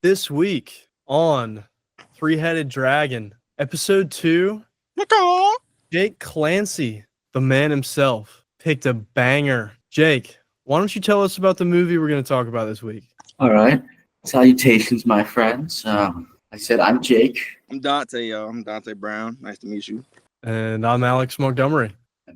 This week on Three-Headed Dragon, episode 2, Jake Clancy, the man himself, picked a banger. Jake, why don't you tell us about the movie we're going to talk about this week? All right. Salutations, my friends. I said I'm Jake. I'm Dante, y'all. I'm Dante Brown. Nice to meet you. And I'm Alex Montgomery.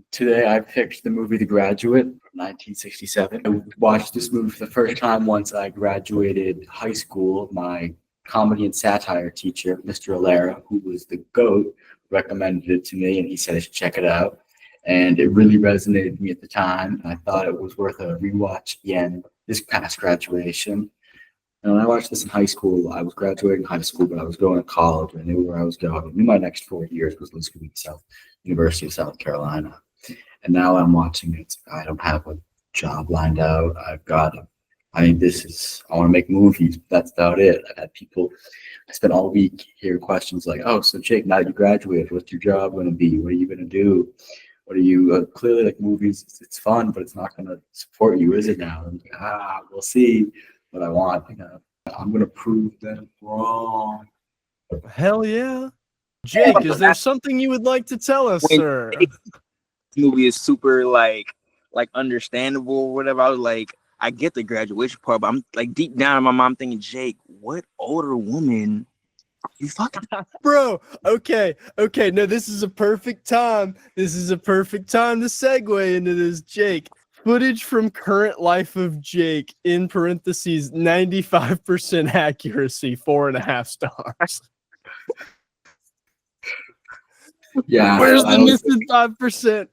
Today I picked the movie The Graduate from 1967. I watched this movie for the first time once I graduated high school. My comedy and satire teacher, Mr. Alera, who was the GOAT, recommended it to me, and he said I should check it out. And it really resonated with me at the time. And I thought it was worth a rewatch again this past graduation. And when I watched this in high school, I was graduating high school, but I was going to college. I knew where I was going. I knew my next 4 years was University of South Carolina. And now I'm watching it. I don't have a job lined out. I want to make movies. That's about it. I've had people, I spent all week hearing questions like, oh, so Jake, now that you graduated, what's your job going to be? What are you going to do? What are you, clearly like movies, it's fun, but it's not going to support you, is it now? And we'll see what I want. I'm going to prove them wrong. Hell yeah. Jake, is there something you would like to tell us, sir? This movie is super like understandable or whatever. I was like, I get the graduation part, but I'm like deep down in my mind thinking, Jake, what older woman are you fucking? Bro, okay. No, this is a perfect time. This is a perfect time to segue into this, Jake. Footage from current life of Jake, in parentheses, 95% accuracy, 4.5 stars. Yeah. Where's the missing 5%?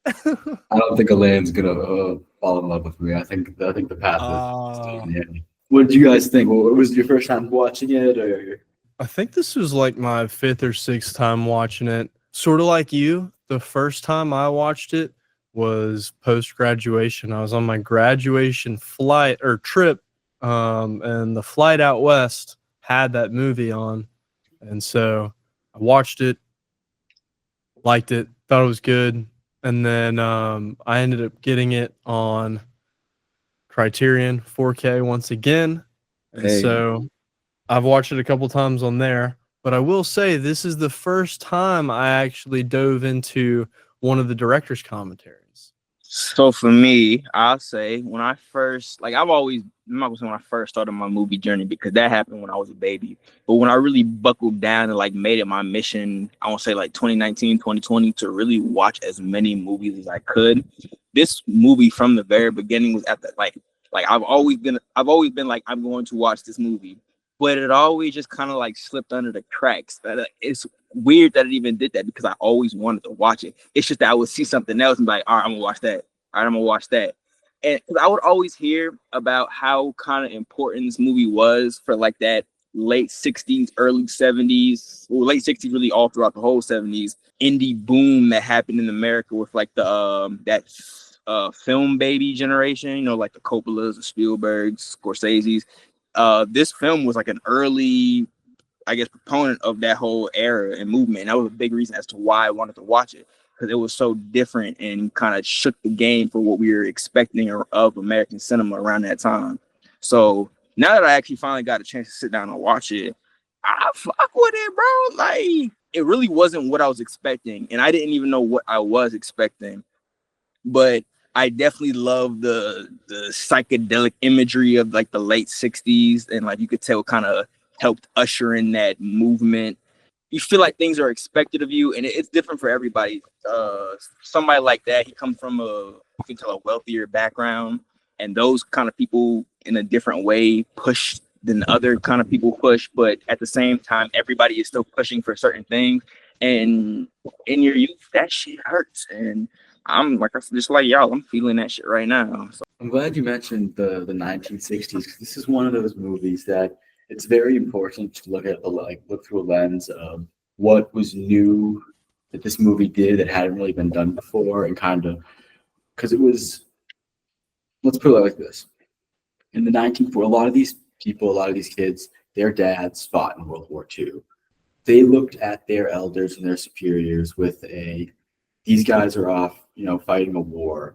I don't think Elaine's gonna fall in love with me. I think the path is. Yeah. What did you guys think? What was your first time watching it? Or I think this was like my 5th or 6th time watching it. Sort of like you. The first time I watched it was post-graduation. I was on my graduation flight or trip, and the flight out west had that movie on. And so I watched it, liked it, thought it was good. And then I ended up getting it on Criterion 4K once again. And so I've watched it a couple times on there. But I will say this is the first time I actually dove into one of the director's commentaries. So for me, I'll say when I first, I'm not gonna say when I first started my movie journey, because that happened when I was a baby. But when I really buckled down and made it my mission, I want to say 2019, 2020, to really watch as many movies as I could. This movie from the very beginning was at the I've always been like, I'm going to watch this movie, but it always just kind of slipped under the cracks. It's weird that it even did that, because I always wanted to watch it. It's just that I would see something else and be like, all right, I'm gonna watch that. All right, I'm gonna watch that. And I would always hear about how kind of important this movie was for that late 60s, early 70s, or late 60s, really all throughout the whole 70s indie boom that happened in America with that film baby generation, like the Coppolas, the Spielbergs, Scorsese's. This film was an early, I guess, proponent of that whole era and movement. And that was a big reason as to why I wanted to watch it, because it was so different and kind of shook the game for what we were expecting of American cinema around that time. So now that I actually finally got a chance to sit down and watch it, I fuck with it, bro. It really wasn't what I was expecting, and I didn't even know what I was expecting. But I definitely love the psychedelic imagery of the late 60s, and you could tell kind of helped usher in that movement. You feel like things are expected of you, and it's different for everybody. Somebody like that, he comes from you can tell, a wealthier background, and those kind of people in a different way push than other kind of people push, but at the same time, everybody is still pushing for certain things. And in your youth, that shit hurts. And I'm just like y'all, I'm feeling that shit right now. So. I'm glad you mentioned the 1960s. This is one of those movies that it's very important to look through a lens of what was new that this movie did that hadn't really been done before, and kind of, because it was, let's put it like this. In the 1940s, a lot of these people, a lot of these kids, their dads fought in World War II. They looked at their elders and their superiors with these guys are off, fighting a war,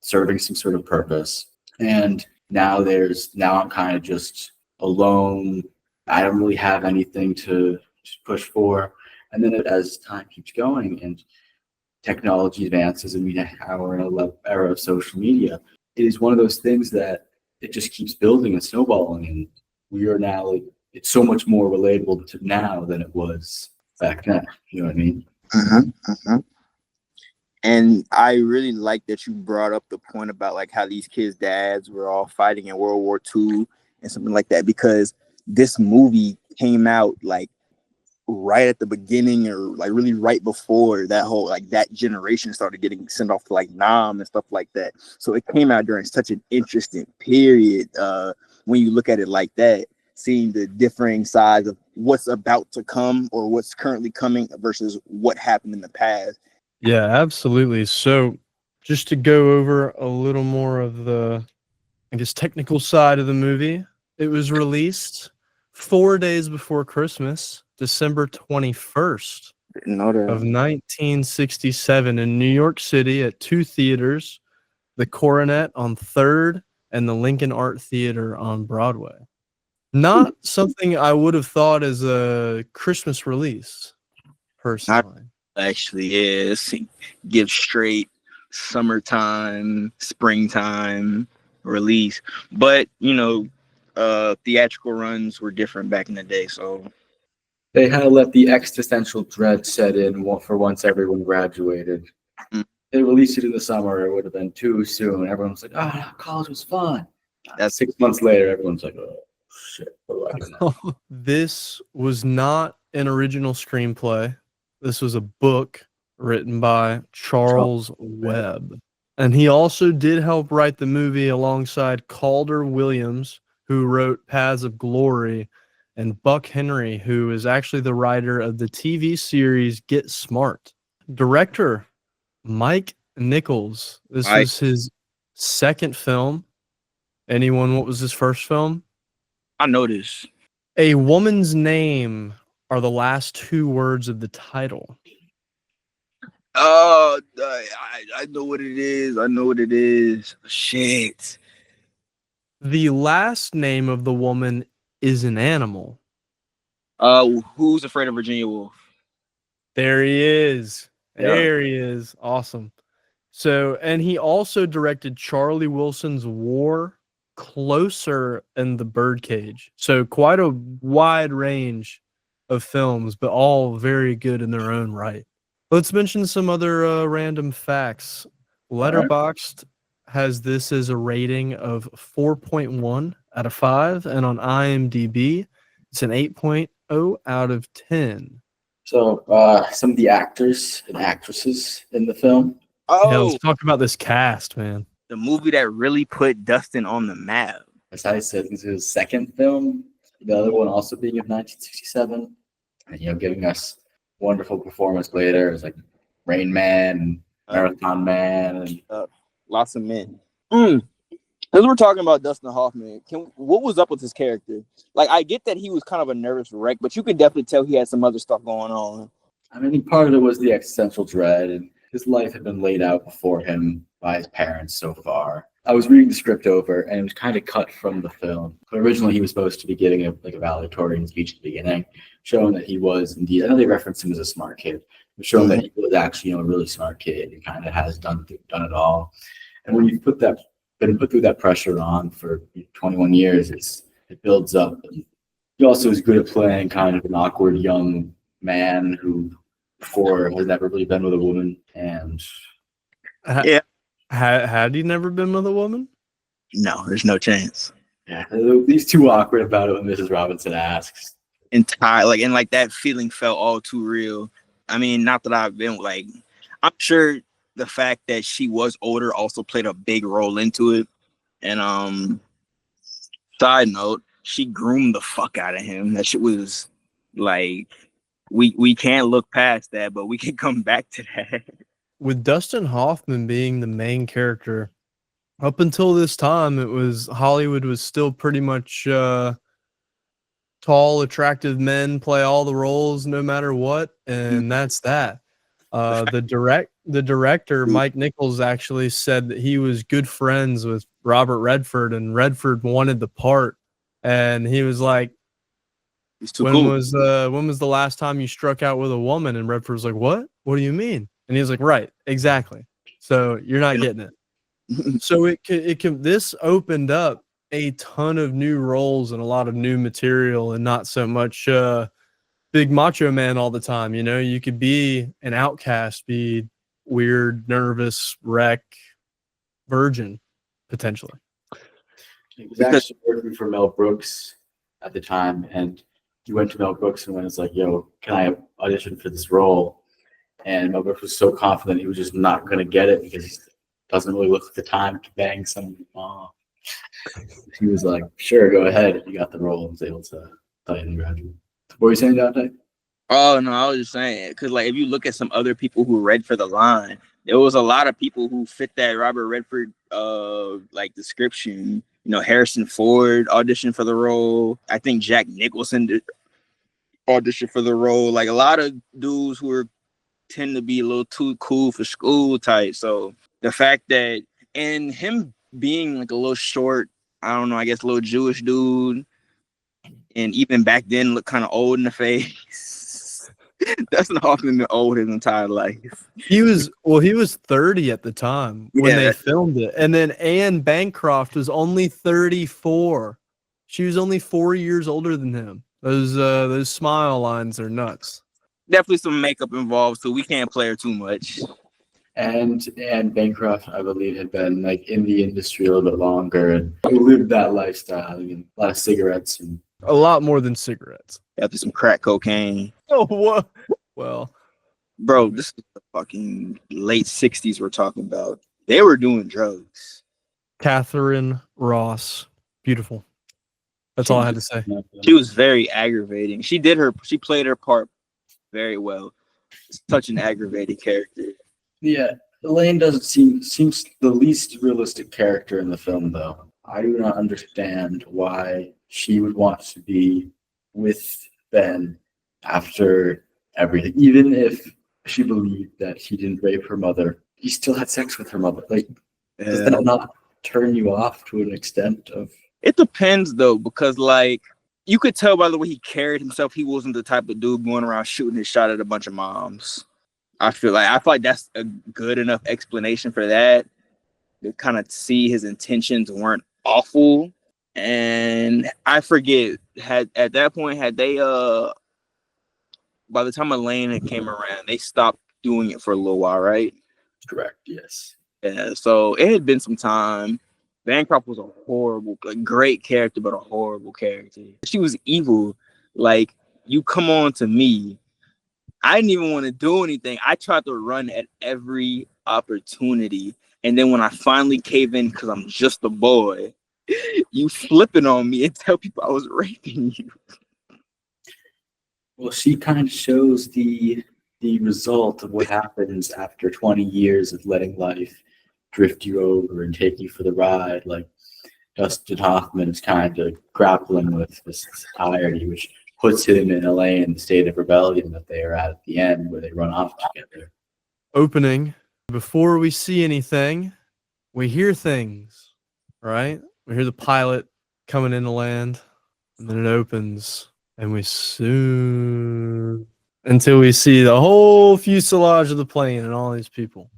serving some sort of purpose. And now I'm kind of just alone I don't really have anything to push for. And then as time keeps going and technology advances and we now are in a era of social media, it is one of those things that it just keeps building and snowballing. And we are now, like, it's so much more relatable to now than it was back then. You know what I mean? And I really like that you brought up the point about like how these kids' dads were all fighting in World War II and something like that, because this movie came out like right at the beginning or like really right before that whole like that generation started getting sent off to like Nam and stuff like that. So it came out during such an interesting period when you look at it like that, seeing the differing sides of what's about to come or what's currently coming versus what happened in the past. Yeah, absolutely. So just to go over a little more of the, I guess, technical side of the movie, it was released 4 days before Christmas, December 21st of 1967 in New York City at two theaters, the Coronet on 3rd and the Lincoln Art Theater on Broadway. Not something I would have thought as a Christmas release, personally. Actually is. Give straight summertime, springtime release. But, you know, theatrical runs were different back in the day, so They had to let the existential dread set in for once everyone graduated. They released it in the summer, it would have been too soon. Everyone was like, "Ah, college was fun." That's 6 months later, everyone's like, "Oh shit, what do I do now?" This was not an original screenplay. This was a book written by Charles Webb. And he also did help write the movie alongside Calder Williams, who wrote Paths of Glory, and Buck Henry, who is actually the writer of the TV series Get Smart. Director Mike Nichols. This was his second film. Anyone, what was his first film? I noticed. A Woman's Name are the last two words of the title. Oh, I know what it is. I know what it is. Shit. The last name of the woman is an animal. Who's Afraid of Virginia Woolf? There he is. There Yeah. he is. Awesome. So, and he also directed Charlie Wilson's War, Closer, and The Birdcage. So quite a wide range of films, but all very good in their own right. Let's mention some other random facts. Letterboxd has this as a rating of 4.1 out of 5, and on IMDb, it's an 8.0 out of 10. So some of the actors and actresses in the film. Yeah, let's talk about this cast, man. The movie that really put Dustin on the map. As I said, this is his second film. The other one also being of 1967, and giving us wonderful performance later. It's like Rain Man and Marathon Man and Lots of men. As we're talking about Dustin Hoffman, what was up with his character? Like, I get that he was kind of a nervous wreck, but you could definitely tell he had some other stuff going on. I mean, part of it was the existential dread, and his life had been laid out before him by his parents so far. I was reading the script over, and it was kind of cut from the film. But originally, he was supposed to be giving a valedictorian speech at the beginning, showing that he was indeed. I know they referenced him as a smart kid, but showing that he was actually a really smart kid and kind of has done it all. And when you been put through that pressure on for 21 years, it builds up. He also is good at playing kind of an awkward young man who before has never really been with a woman. And had he never been with a woman? No, there's no chance. Yeah, he's too awkward about it when Mrs. Robinson asks. And that feeling felt all too real. I mean, not that I've been I'm sure the fact that she was older also played a big role into it. And side note, she groomed the fuck out of him. That shit was like, we can't look past that, but we can come back to that. With Dustin Hoffman being the main character, up until this time, Hollywood was still pretty much tall, attractive men play all the roles no matter what, and that's that. The director, Mike Nichols, actually said that he was good friends with Robert Redford, and Redford wanted the part, and he was like, He's too when cool. was the last time you struck out with a woman? And Redford was like, what? What do you mean? And he was like, right, exactly. So you're not getting it. So this opened up a ton of new roles and a lot of new material, and not so much big macho man all the time. You know, you could be an outcast, be weird, nervous, wreck, virgin, potentially. He was actually working for Mel Brooks at the time, and he went to Mel Brooks and was like, "Yo, can I audition for this role?" And Mel Brooks was so confident he was just not going to get it because he doesn't really look at the time to bang somebody's mom. He was like, "Sure, go ahead." He got the role and was able to play in Graduate. What were you saying, Dante? Oh no, I was just saying because like if you look at some other people who read for the line, there was a lot of people who fit that Robert Redford like description. You know, Harrison Ford auditioned for the role. I think Jack Nicholson did audition for the role. Like a lot of dudes who tend to be a little too cool for school type. So the fact that and him being like a little short, I don't know, I guess a little Jewish dude, and even back then looked kind of old in the face. Dustin Hoffman been old his entire life. He was 30 at the time when they filmed it. And then Anne Bancroft was only 34. She was only 4 years older than him. Those smile lines are nuts. Definitely some makeup involved, so we can't play her too much. And Bancroft, I believe, had been like in the industry a little bit longer and lived that lifestyle. I mean, a lot of cigarettes and a lot more than cigarettes. After some crack cocaine. Oh, what? Well, bro, this is the fucking late 60s we're talking about. They were doing drugs. Catherine Ross, beautiful. That's all I had to say. She was very aggravating. She played her part very well. Such an aggravating character. Yeah, Elaine doesn't seems the least realistic character in the film, though. I do not understand why she would want to be with Ben after everything. Even if she believed that he didn't rape her mother, he still had sex with her mother. Like, does that not turn you off to an extent of? It depends, though, because, like, you could tell by the way he carried himself, he wasn't the type of dude going around shooting his shot at a bunch of moms. I feel like that's a good enough explanation for that. To kind of see his intentions weren't awful. And I forget, had they by the time Elaine had came around, they stopped doing it for a little while, right? Correct, yes. Yeah, so it had been some time. Bancroft was a great character, but a horrible character. She was evil. Like, you come on to me. I didn't even want to do anything. I tried to run at every opportunity. And then when I finally cave in because I'm just a boy, you flipping on me and tell people I was raping you. Well, she kind of shows the result of what happens after 20 years of letting life drift you over and take you for the ride. Like, Dustin Hoffman is kind of grappling with this entirety, which puts him and Elaine in the state of rebellion that they are at the end, where they run off together. Opening. Before we see anything, we hear things, right? We hear the pilot coming into land, and then it opens, and we soon until we see the whole fuselage of the plane and all these people.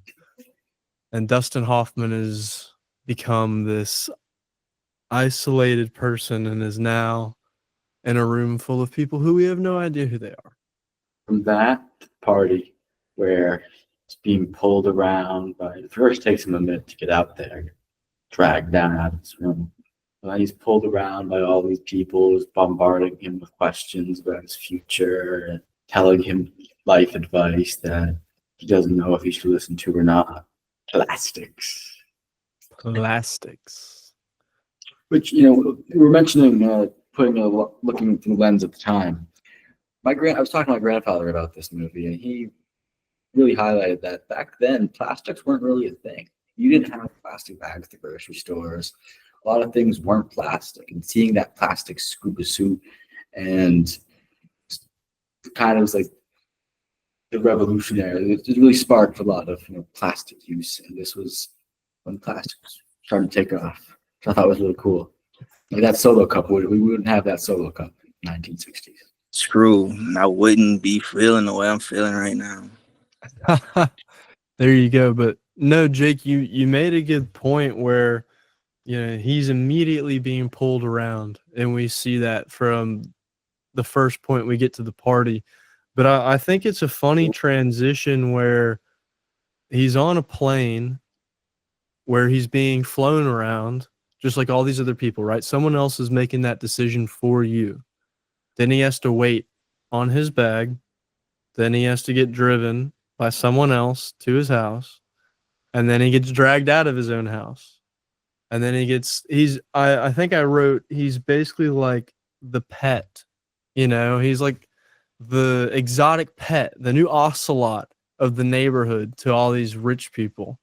And Dustin Hoffman has become this isolated person and is now in a room full of people who we have no idea who they are. From that party where it's being pulled around by, it first takes him a minute to get out there, dragged down out of his room. And he's pulled around by all these people who's bombarding him with questions about his future and telling him life advice that he doesn't know if he should listen to or not. Plastics. Which, we were mentioning looking through the lens at the time. I was talking to my grandfather about this movie, and he really highlighted that back then plastics weren't really a thing. You didn't have plastic bags at the grocery stores. A lot of things weren't plastic, and seeing that plastic scuba suit and kind of was like the revolutionary. It really sparked a lot of plastic use, and this was when plastic was starting to take off. So I thought it was really cool. Like that Solo cup, we wouldn't have that Solo cup in the 1960s. True. I wouldn't be feeling the way I'm feeling right now. There you go. But no, Jake, you made a good point where he's immediately being pulled around, and we see that from the first point we get to the party. But I think it's a funny transition where he's on a plane where he's being flown around just like all these other people, right? Someone else is making that decision for you. Then he has to wait on his bag. Then he has to get driven by someone else to his house. And then he gets dragged out of his own house. And then I think I wrote, he's basically like the pet, he's like the exotic pet, the new ocelot of the neighborhood to all these rich people.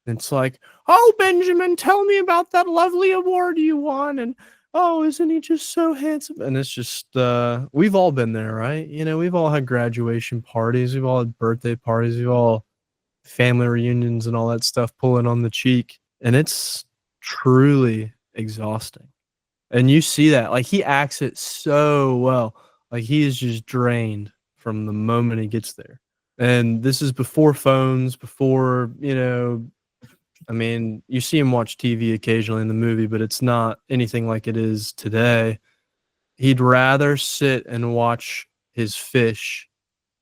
And it's like, oh, Benjamin, tell me about that lovely award you won. And oh, isn't he just so handsome? And it's just, we've all been there, right? We've all had graduation parties. We've all had birthday parties. We've all family reunions and all that stuff pulling on the cheek. And it's truly exhausting. And you see that, like, he acts it so well. Like, he is just drained from the moment he gets there. And this is before phones, before, I mean, you see him watch TV occasionally in the movie, but it's not anything like it is today. He'd rather sit and watch his fish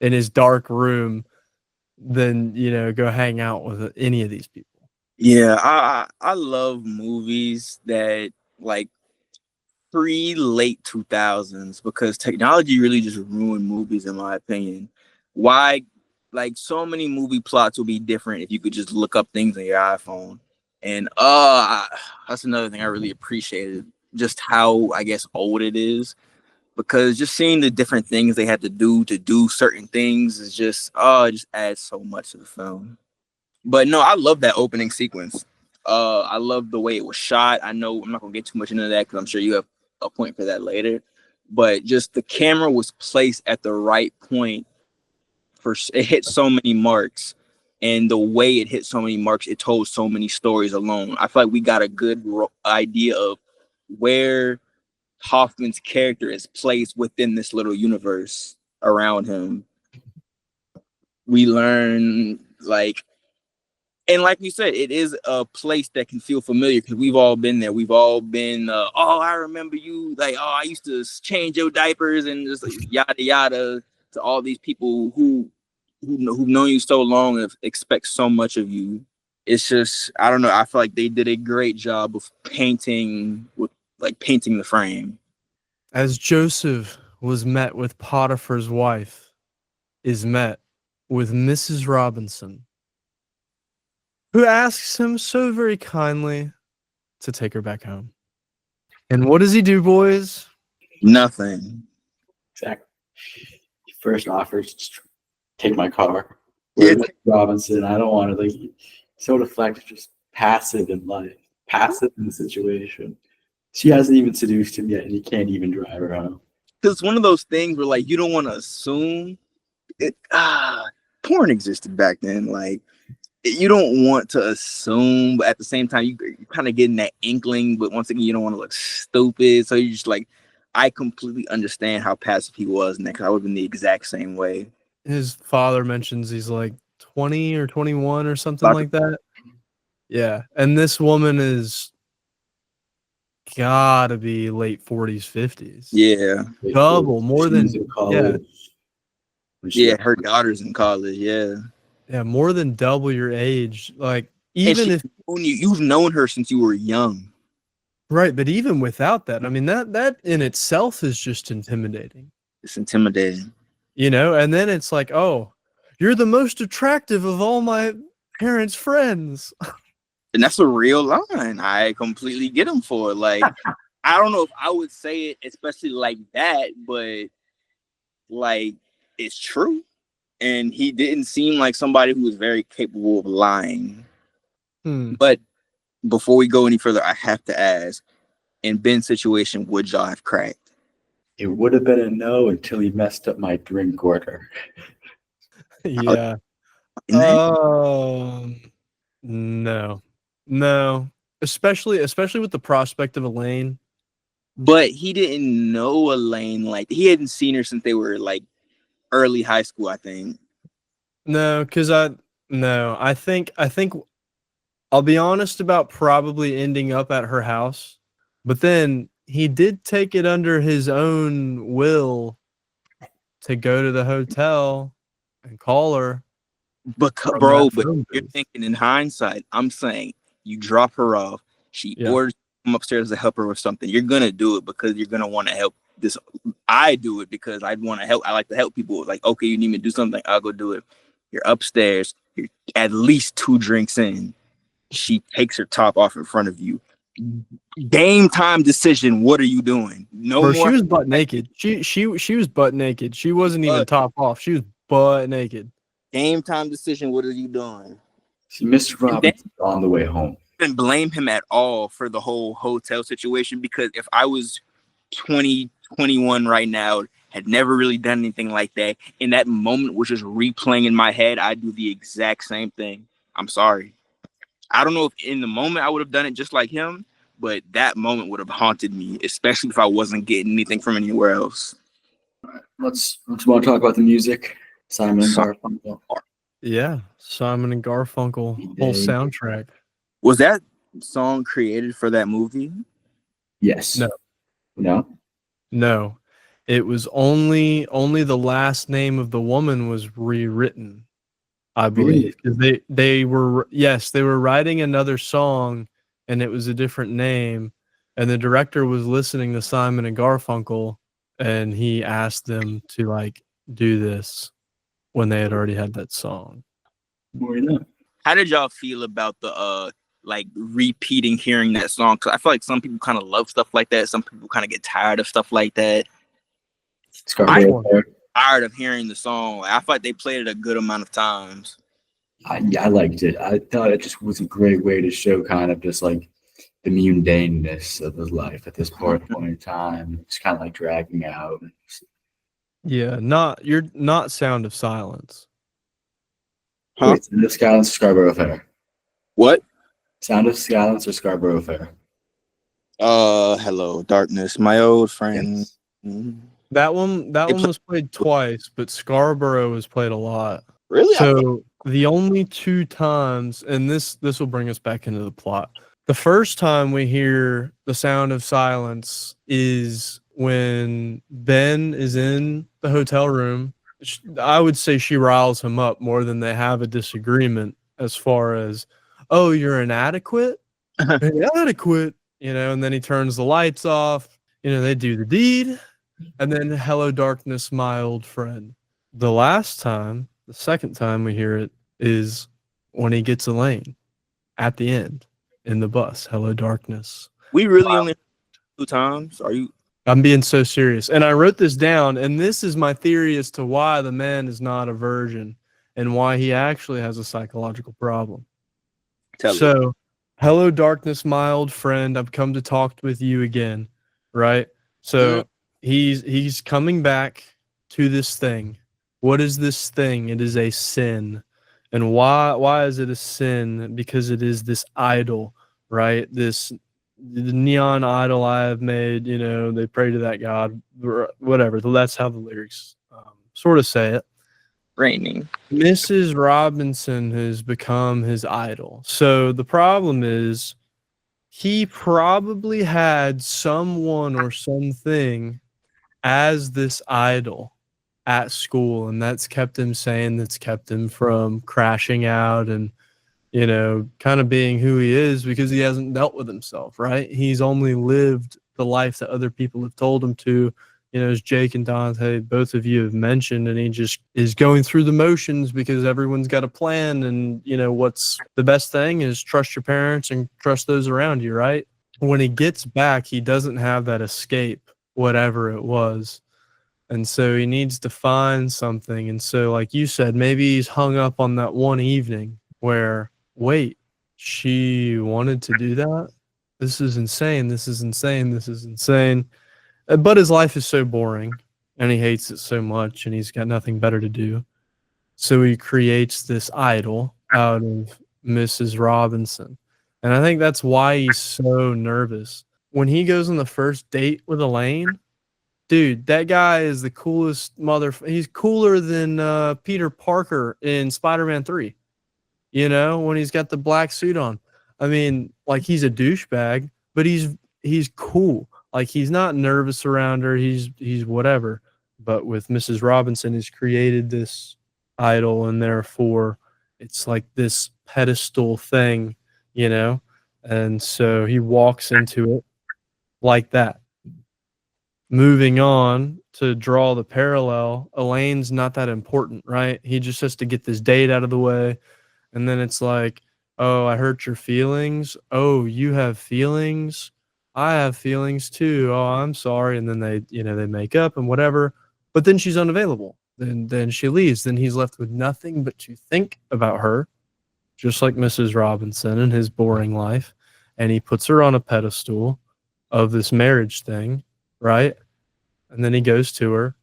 in his dark room than, go hang out with any of these people. Yeah, I love movies that like pre-late 2000s because technology really just ruined movies, in my opinion. Why? Like, so many movie plots will be different if you could just look up things on your iPhone. And that's another thing I really appreciated, just how, I guess, old it is. Because just seeing the different things they had to do certain things is just, it just adds so much to the film. But no, I love that opening sequence. I love the way it was shot. I know I'm not going to get too much into that because I'm sure you have a point for that later. But just the camera was placed at the right point. It hit so many marks, and the way it hit so many marks, it told so many stories alone. I feel like we got a good idea of where Hoffman's character is placed within this little universe around him. We learn, like you said, it is a place that can feel familiar because we've all been there. We've all been, I remember you, like, I used to change your diapers and just like, yada yada, to all these people who've known you so long and expect so much of you. It's just, I don't know. I feel like they did a great job of painting the frame. As Joseph was met with Potiphar's wife, is met with Mrs. Robinson, who asks him so very kindly to take her back home. And what does he do, boys? Nothing. Exactly. He first offers to take my car. Yeah. Robinson, I don't want to, like, so deflective, just passive in life, passive in the situation. She hasn't even seduced him yet, and he can't even drive her home. Because it's one of those things where, like, you don't want to assume it. Porn existed back then. Like, you don't want to assume, but at the same time, you're kind of getting that inkling. But once again, you don't want to look stupid. So you're just like, I completely understand how passive he was, and I would have been the exact same way. His father mentions he's like 20 or 21 or something like that. Yeah. And this woman is gotta be late 40s, 50s. Yeah. Double, more than, yeah, her daughter's in college, yeah. Yeah, more than double your age. Like, even if you've known her since you were young. Right, but even without that, I mean, that in itself is just intimidating. It's intimidating. And then it's like, oh, you're the most attractive of all my parents' friends. And that's a real line. I completely get him for it. Like, I don't know if I would say it especially like that, but like, it's true. And he didn't seem like somebody who was very capable of lying. But before we go any further, I have to ask, in Ben's situation, would y'all have cracked? It would have been a no until he messed up my drink order. Yeah. No. Especially with the prospect of Elaine. But he didn't know Elaine. Like, he hadn't seen her since they were like early high school, I think. No, because I think I'll be honest about probably ending up at her house, but then he did take it under his own will to go to the hotel and call her from Bro, that but phone you're booth. thinking in hindsight. I'm saying you drop her off. She Yeah. orders you come upstairs to help her with something. You're gonna do it because you're gonna want to help. This I do it because I want to help. I like to help people. Like, okay, you need me to do something, I'll go do it. You're upstairs. You're at least 2 drinks in. She takes her top off in front of you. Game time decision. What are you doing? No Bro, she more. was butt naked. She was butt naked. She wasn't even top off. She was butt naked. Game time decision. What are you doing? See, Mr. And then Robinson's on the way home. even blame him at all for the whole hotel situation, because if I was 20, 21 right now, had never really done anything like that, and that moment was just replaying in my head, I'd do the exact same thing. I'm sorry. I don't know if in the moment I would have done it just like him, but that moment would have haunted me, especially if I wasn't getting anything from anywhere else. Let's want to talk about the music. Simon and So- Garfunkel. Yeah, Simon and Garfunkel whole They- soundtrack. Was that song created for that movie? Yes. No. No. No, it was only the last name of the woman was rewritten, I believe. 'Cause they were they were writing another song, and it was a different name, and the director was listening to Simon and Garfunkel, and he asked them to like do this when they had already had that song. More than that. How did y'all feel about the like repeating hearing that song? Because I feel like some people kind of love stuff like that. Some people kind of get tired of stuff like that. Scarborough Fair. Tired of hearing the song. Like, I feel like they played it a good amount of times. I liked it. I thought it just was a great way to show kind of just like the mundaneness of his life at this point in time. It's kind of like dragging out. Yeah, not Sound of Silence. Huh? Wait, Sound of Silence or Scarborough Fair? What? Sound of Silence or Scarborough Fair? Hello, darkness, my old friend. Yes. Mhm. That one They was played twice, but Scarborough was played a lot. Really? So the only two times, and this will bring us back into the plot. The first time we hear the Sound of Silence is when Ben is in the hotel room. I would say she riles him up more than they have a disagreement as far as, oh, you're inadequate, inadequate, and then he turns the lights off. They do the deed, and then hello, darkness, my old friend. The second time we hear it is when he gets Elaine at the end in the bus. Hello, darkness. We really only 2 times. Are you? I'm being so serious. And I wrote this down, and this is my theory as to why the man is not a virgin and why he actually has a psychological problem. Tell it. So, hello, darkness, my old friend. I've come to talk with you again, right? So he's coming back to this thing. What is this thing? It is a sin. And why is it a sin? Because it is this idol, right? The neon idol I have made, they pray to that god, whatever. That's how the lyrics sort of say it. Raining. Mrs. Robinson has become his idol. So the problem is he probably had someone or something as this idol at school, and that's kept him sane, that's kept him from crashing out and kind of being who he is, because he hasn't dealt with himself, right? He's only lived the life that other people have told him to, as Jake and Dante, both of you have mentioned, and he just is going through the motions because everyone's got a plan, and what's the best thing is trust your parents and trust those around you, right? When he gets back, he doesn't have that escape, whatever it was. And so he needs to find something. And so, like you said, maybe he's hung up on that one evening where, wait, she wanted to do that? This is insane. This is insane. This is insane. But his life is so boring and he hates it so much and he's got nothing better to do. So he creates this idol out of Mrs. Robinson. And I think that's why he's so nervous. when he goes on the first date with Elaine, dude, that guy is the coolest he's cooler than Peter Parker in Spider-Man 3. You know, when he's got the black suit on. I mean, like, he's a douchebag, but he's cool. Like, he's not nervous around her. He's whatever. But with Mrs. Robinson, he's created this idol, and therefore it's like this pedestal thing, you know? And so he walks into it like that. Moving on to draw the parallel, Elaine's not that important, right? He just has to get this date out of the way. And then it's like, oh, I hurt your feelings. Oh, you have feelings. I have feelings too. Oh, I'm sorry. And then they make up and whatever. But then she's unavailable. Then she leaves. Then he's left with nothing but to think about her, just like Mrs. Robinson in his boring life. And he puts her on a pedestal of this marriage thing, right? And then he goes to her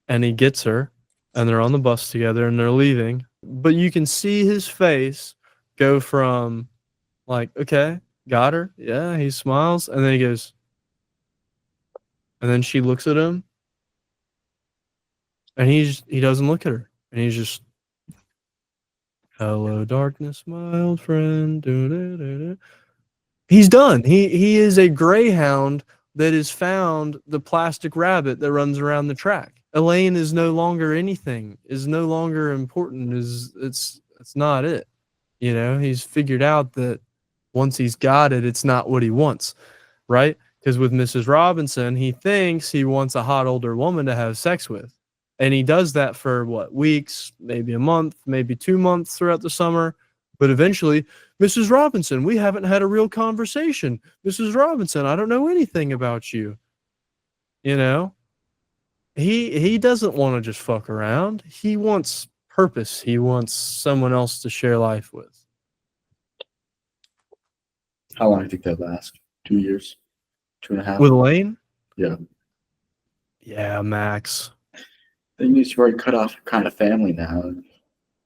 and he gets her and they're on the bus together and they're leaving. But you can see his face go from like, okay, got her. Yeah, he smiles. And then he goes, and then she looks at him and he doesn't look at her. And he's just, hello, darkness, my old friend. Do-do-do-do. He's done. He is a greyhound that has found the plastic rabbit that runs around the track. Elaine is no longer anything, is no longer important, it's not it. You know, he's figured out that once he's got it, it's not what he wants, right? Because with Mrs. Robinson, he thinks he wants a hot older woman to have sex with. And he does that for weeks, maybe a month, maybe 2 months throughout the summer. But eventually, Mrs. Robinson, we haven't had a real conversation. Mrs. Robinson, I don't know anything about you. You know? He doesn't want to just fuck around. He wants purpose. He wants someone else to share life with. How long do you think that lasts? 2 years? 2.5? With Elaine? Yeah. Yeah, max. Then she's already cut off her kind of family now.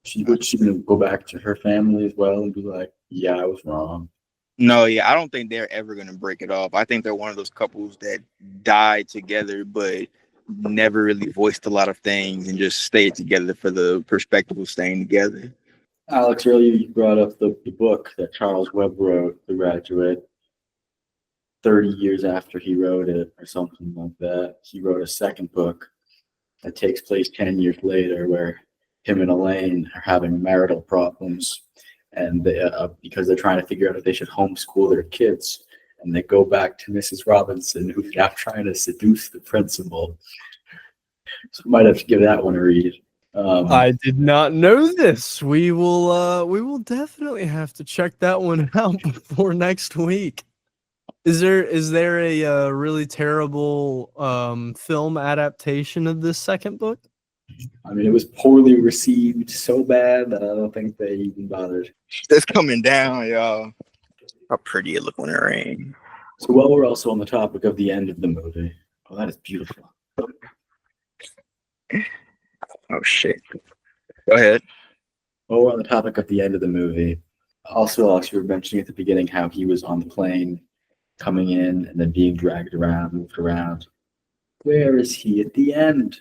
She gonna go back to her family as well and be like, yeah, I was wrong. No, yeah, I don't think they're ever gonna break it off. I think they're one of those couples that died together, but never really voiced a lot of things and just stayed together for the perspective of staying together. Alex, earlier you brought up the book that Charles Webb wrote, The Graduate. 30 years after he wrote it, or something like that, he wrote a second book that takes place 10 years later, where him and Elaine are having marital problems, and they, because they're trying to figure out if they should homeschool their kids, and they go back to Mrs. Robinson, who's now trying to seduce the principal. So I might have to give that one a read. I did not know this. We will definitely have to check that one out before next week. Is there a really terrible film adaptation of this second book? I mean, it was poorly received, so bad that I don't think they even bothered. It's coming down, y'all. How pretty it look when it rains. So while we're also on the topic of the end of the movie, oh, that is beautiful. Oh shit. Go ahead. While we're on the topic of the end of the movie, also, Alex, you were mentioning at the beginning how he was on the plane coming in and then being dragged around, moved around. Where is he at the end?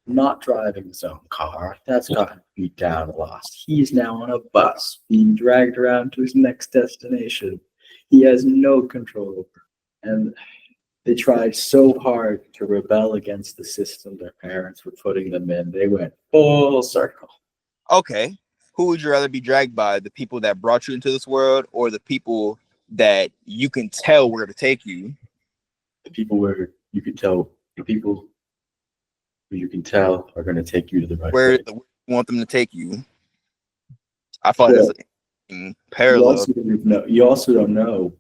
Not driving his own car. That's gotten beat down and lost. He's now on a bus being dragged around to his next destination. He has no control. And they tried so hard to rebel against the system their parents were putting them in. They went full circle. Okay. Who would you rather be dragged by? The people that brought you into this world, or the people that you can tell where to take you? The people where you can tell, the people who you can tell are going to take you to the right Where place. you want them to take you? I thought that's a parallel. You also don't know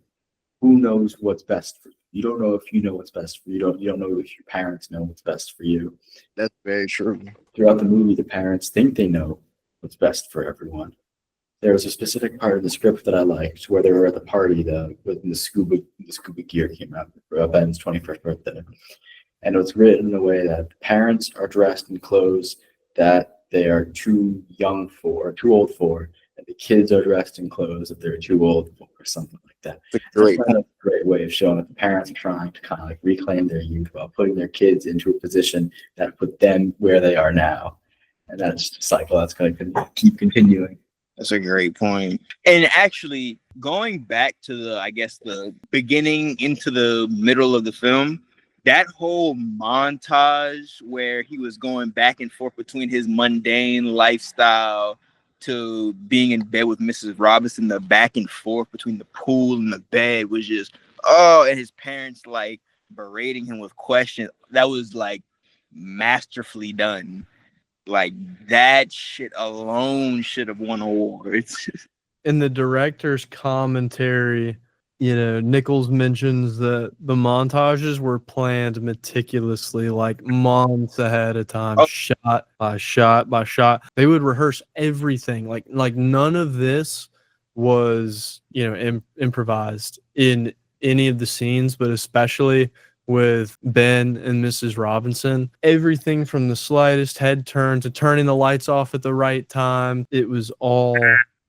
who knows what's best for you. You don't know if you know what's best for you. You don't know if your parents know what's best for you. That's very true. Throughout the movie, the parents think they know what's best for everyone. There was a specific part of the script that I liked where they were at the party when the scuba gear came out for Ben's 21st birthday. And it was written in a way that parents are dressed in clothes that they are too young for, too old for, and the kids are dressed in clothes that they're too old for. or something like that. It's a great That's a great way of showing that the parents are trying to kind of like reclaim their youth while putting their kids into a position that put them where they are now. And that's just a cycle that's going to keep continuing. That's a great point. And actually, going back to I guess, the beginning into the middle of the film, that whole montage where he was going back and forth between his mundane lifestyle to being in bed with Mrs. Robinson, the back and forth between the pool and the bed was just, and his parents like berating him with questions. That was like masterfully done. Like that shit alone should have won awards. In the director's commentary, Nichols mentions that the montages were planned meticulously, like months ahead of time, shot by shot by shot. They would rehearse everything. Like none of this was, improvised in any of the scenes, but especially with Ben and Mrs. Robinson. Everything from the slightest head turn to turning the lights off at the right time, it was all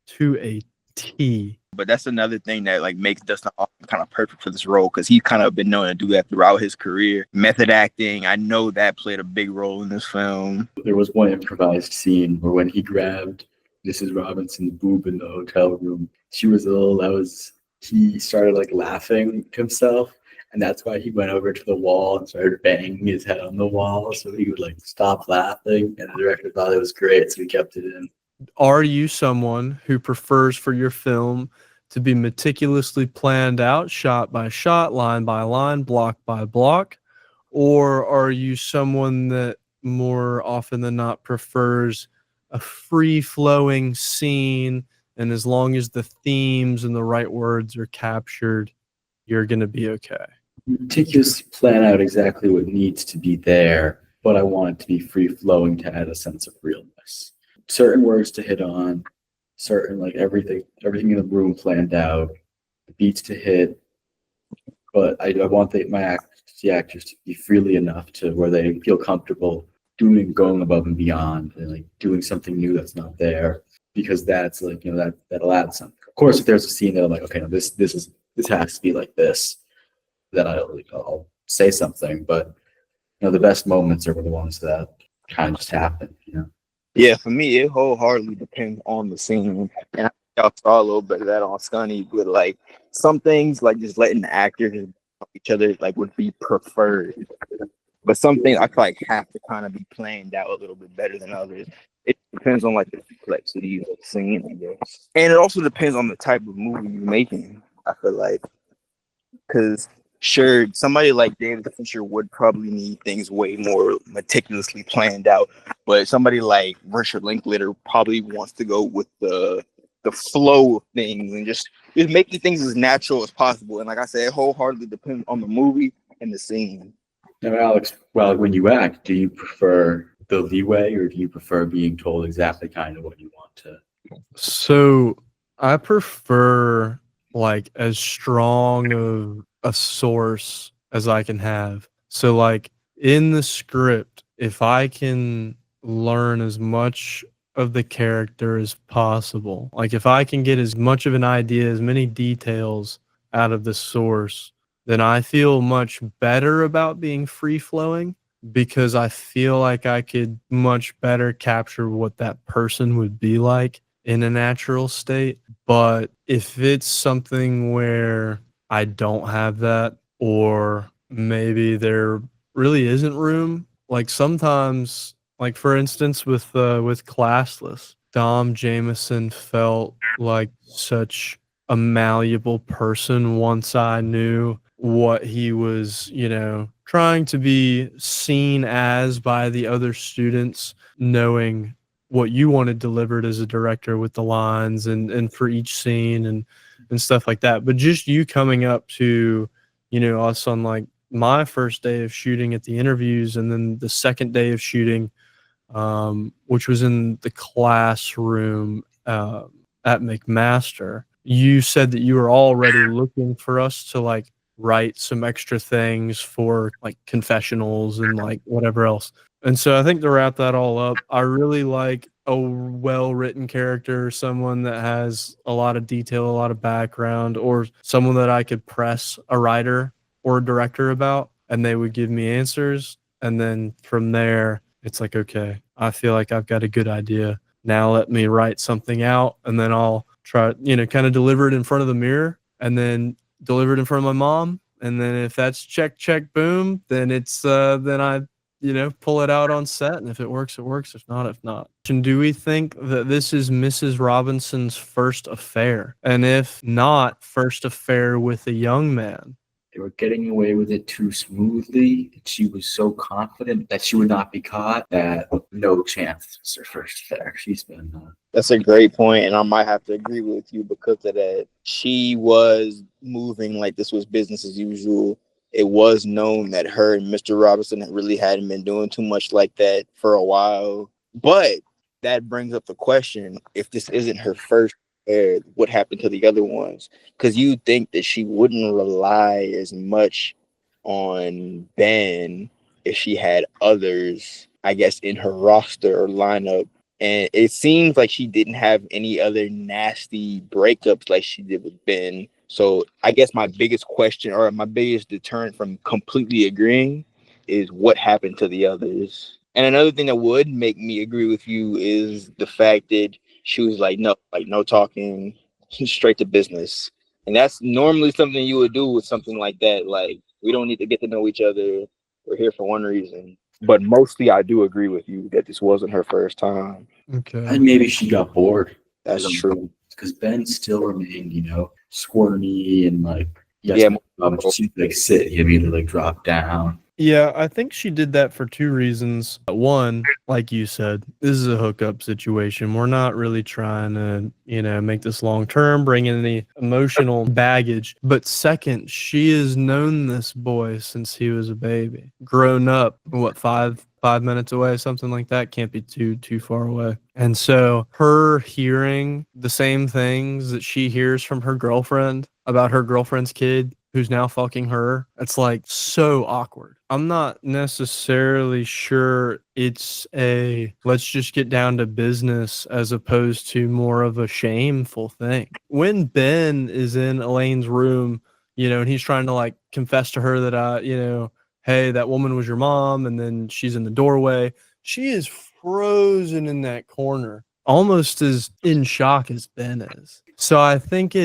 to a T. But that's another thing that like makes Dustin Hoffman kind of perfect for this role, because he's kind of been known to do that throughout his career. Method acting, I know that played a big role in this film. There was one improvised scene where when he grabbed Mrs. Robinson's boob in the hotel room, she was he started like laughing to himself. And that's why he went over to the wall and started banging his head on the wall so he would like stop laughing. And the director thought it was great, so he kept it in. Are you someone who prefers for your film to be meticulously planned out, shot by shot, line by line, block by block? Or are you someone that more often than not prefers a free-flowing scene, and as long as the themes and the right words are captured, you're going to be okay? Meticulously plan out exactly what needs to be there, but I want it to be free-flowing to add a sense of realness. Certain words to hit on, certain like everything in the room planned out, beats to hit, but I want the actors to be freely enough to where they feel comfortable going above and beyond and like doing something new that's not there, because that's like that'll add something. Of course, if there's a scene that I'm like, okay, no, this has to be like this, then I'll say something. But the best moments are the ones that kind of just happen. Yeah, for me, it wholeheartedly depends on the scene. And I think y'all saw a little bit of that on Scunny, but like some things, like just letting the actors talk each other, like would be preferred. But some things I feel like have to kind of be planned out a little bit better than others. It depends on like the complexity of the scene, I guess. And it also depends on the type of movie you're making, I feel like. Because sure, somebody like David Fincher would probably need things way more meticulously planned out, but somebody like Richard Linklater probably wants to go with the flow of things and just making things as natural as possible. And like I said, it wholeheartedly depends on the movie and the scene. Now, Alex, well, when you act, do you prefer the leeway, or do you prefer being told exactly kind of what you want to? So I prefer like as strong of a source as I can have. So like in the script, if I can learn as much of the character as possible, like if I can get as much of an idea, as many details out of the source, then I feel much better about being free flowing, because I feel like I could much better capture what that person would be like in a natural state. But if it's something where I don't have that, or maybe there really isn't room, like sometimes, like for instance with Classless, Dom Jameson felt like such a malleable person once I knew what he was, trying to be seen as by the other students, knowing what you wanted delivered as a director with the lines and for each scene and stuff like that. But just you coming up to, us on like my first day of shooting at the interviews, and then the second day of shooting, which was in the classroom at McMaster, you said that you were already looking for us to like write some extra things for like confessionals and like whatever else. And so I think to wrap that all up, I really like a well-written character, someone that has a lot of detail, a lot of background, or someone that I could press a writer or a director about, and they would give me answers. And then from there, it's like, okay, I feel like I've got a good idea. Now let me write something out, and then I'll try, kind of deliver it in front of the mirror, and then deliver it in front of my mom. And then if that's check, check, boom, then then I pull it out on set. And if it works, it works. If not, if not. And do we think that this is Mrs. Robinson's first affair? And if not, first affair with a young man? They were getting away with it too smoothly. She was so confident that she would not be caught that no chance it's her first affair. She's been. That's a great point, and I might have to agree with you because of that. She was moving like this was business as usual. It was known that her and Mr. Robinson really hadn't been doing too much like that for a while. But that brings up the question, if this isn't her first affair, what happened to the other ones? Because you think that she wouldn't rely as much on Ben if she had others, I guess, in her roster or lineup. And it seems like she didn't have any other nasty breakups like she did with Ben. So I guess my biggest question or my biggest deterrent from completely agreeing is what happened to the others. And another thing that would make me agree with you is the fact that she was like, no talking, straight to business. And that's normally something you would do with something like that. Like, we don't need to get to know each other. We're here for one reason. But mostly I do agree with you that this wasn't her first time. Okay. And maybe she got bored. That's true. Because Ben still remained, squirmy and like, she'd like sit, he'd either like drop down. Yeah, I think she did that for two reasons. One, like you said, this is a hookup situation. We're not really trying to, make this long term, bring in any emotional baggage. But second, she has known this boy since he was a baby, grown up, what, 5 minutes away, something like that. Can't be too far away. And so her hearing the same things that she hears from her girlfriend about her girlfriend's kid who's now fucking her, it's like so awkward. I'm not necessarily sure it's a let's just get down to business as opposed to more of a shameful thing. When Ben is in Elaine's room, and he's trying to like confess to her that hey, that woman was your mom, and then she's in the doorway. She is frozen in that corner, almost as in shock as Ben is. So I think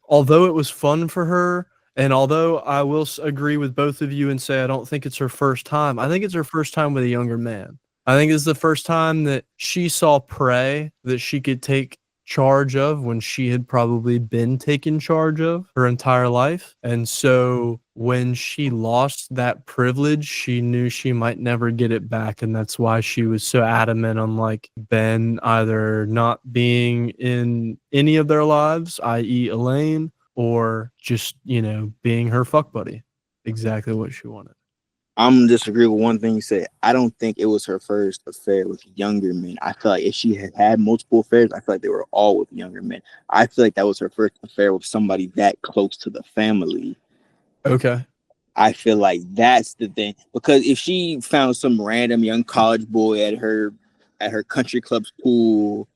although it was fun for her, and although I will agree with both of you and say I don't think it's her first time, I think it's her first time with a younger man. I think it's the first time that she saw prey that she could take charge of when she had probably been taken charge of her entire life. And so when she lost that privilege, she knew she might never get it back. And that's why she was so adamant on like Ben either not being in any of their lives, i.e. Elaine, or just, being her fuck buddy. Exactly what she wanted. I'm gonna disagree with one thing you said. I don't think it was her first affair with younger men. I feel like if she had multiple affairs, I feel like they were all with younger men. I feel like that was her first affair with somebody that close to the family. Okay. I feel like that's the thing. Because if she found some random young college boy at her country club's pool,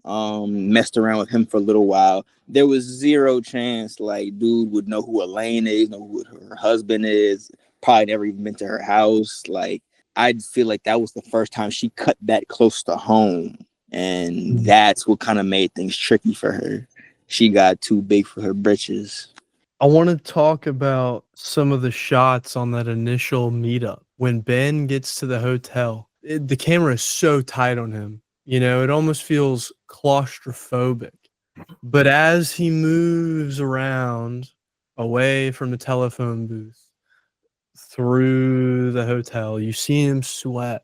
messed around with him for a little while, there was zero chance like dude would know who Elaine is, know who her husband is, probably never even been to her house. Like, I feel like that was the first time she cut that close to home. And that's what kind of made things tricky for her. She got too big for her britches. I want to talk about some of the shots on that initial meetup. When Ben gets to the hotel, the camera is so tight on him. It almost feels claustrophobic. But as he moves around away from the telephone booth, through the hotel, you see him sweat.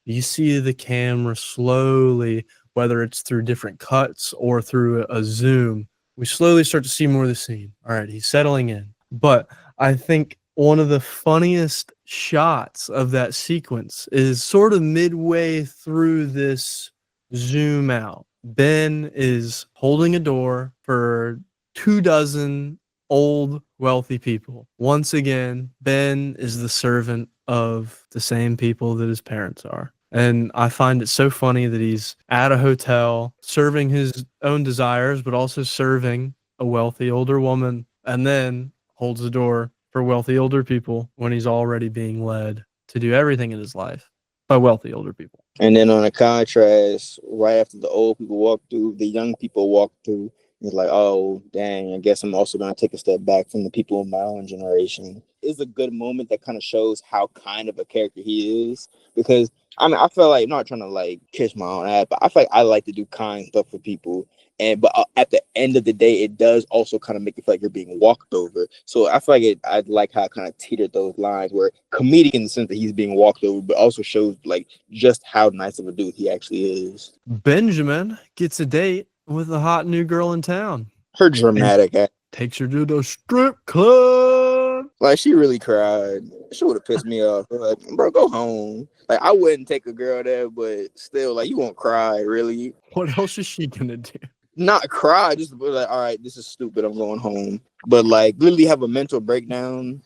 You see the camera slowly, whether it's through different cuts or through a zoom, we slowly start to see more of the scene. All right, he's settling in. But I think one of the funniest shots of that sequence is sort of midway through this zoom out. Ben is holding a door for 24 old, wealthy people. Once again, Ben is the servant of the same people that his parents are. And I find it so funny that he's at a hotel serving his own desires, but also serving a wealthy older woman, and then holds the door for wealthy older people when he's already being led to do everything in his life by wealthy older people. And then on a contrast, right after the old people walk through, the young people walk through. It's like, oh, dang, I guess I'm also going to take a step back from the people of my own generation. It's a good moment that kind of shows how kind of a character he is. Because, I mean, I feel like, I'm not trying to, like, kiss my own ass, but I feel like I like to do kind stuff for people. But at the end of the day, it does also kind of make you feel like you're being walked over. So I feel like I like how it kind of teetered those lines where comedic in the sense that he's being walked over, but also shows like just how nice of a dude he actually is. Benjamin gets a date with a hot new girl in town. Her dramatic act. Takes her to the strip club. Like, she really cried. She would have pissed me off. Like, bro, go home. Like, I wouldn't take a girl there, but still, like, you won't cry, really. What else is she gonna do? Not cry, just be like, all right, this is stupid, I'm going home. But like literally have a mental breakdown.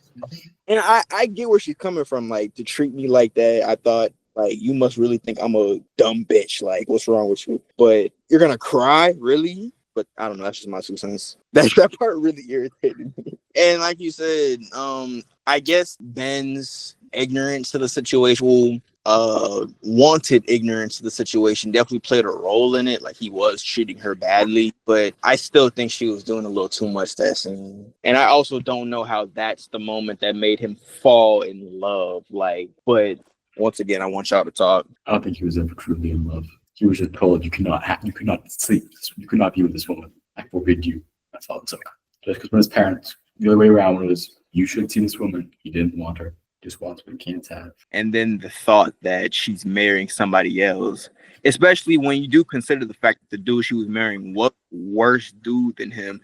And I get where she's coming from, like, to treat me like that. I thought, like, you must really think I'm a dumb bitch. Like, what's wrong with you? But you're gonna cry, really? But I don't know, that's just my 2 cents. That part really irritated me. And like you said, I guess Ben's ignorance to the situation, wanted ignorance to the situation, definitely played a role in it. Like, he was treating her badly, but I still think she was doing a little too much that scene. And I also don't know how that's the moment that made him fall in love. Like, but once again, I want y'all to talk. I don't think he was ever truly in love. He was just told you could not sleep, you could not be with this woman. I forbid you. That's all it took. Just because when his parents, the other way around, when it was you should see this woman, he didn't want her. Just wants what he can't have. And then the thought that she's marrying somebody else, especially when you do consider the fact that the dude she was marrying was worse dude than him,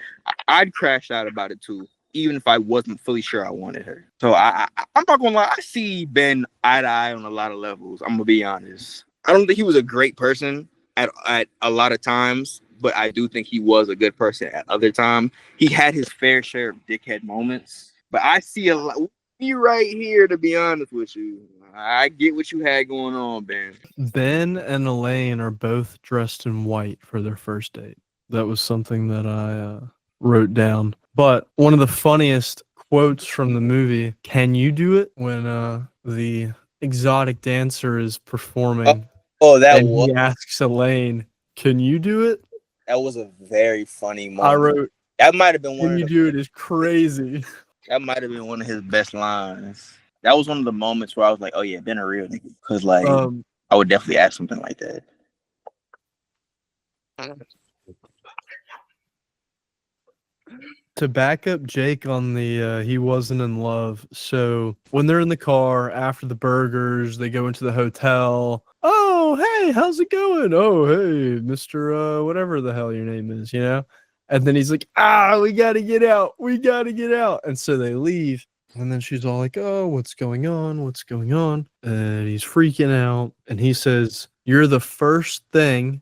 I'd crash out about it too, even if I wasn't fully sure I wanted her. So I'm not gonna lie, I see Ben eye to eye on a lot of levels. I'm gonna be honest. I don't think he was a great person at a lot of times, but I do think he was a good person at other times. He had his fair share of dickhead moments, but I see a lot. You right here, to be honest with you. I get what you had going on, Ben. Ben and Elaine are both dressed in white for their first date. That was something that I wrote down. But one of the funniest quotes from the movie, "Can you do it?" when the exotic dancer is performing. Oh, that and was he asks Elaine, "Can you do it?" that was a very funny moment. I wrote, that might have been one. "Can you do it?" is crazy. That might have been one of his best lines. That was one of the moments where I was like, "Oh yeah, Ben a real nigga," because like I would definitely ask something like that. To back up Jake on the he wasn't in love. So when they're in the car after the burgers, they go into the hotel. "Oh, hey, how's it going? Oh, hey, Mr. Whatever the hell your name is, you know?" And then he's like, "We gotta get out. We gotta get out." And so they leave. And then she's all like, "Oh, what's going on? What's going on?" And he's freaking out. And he says, "You're the first person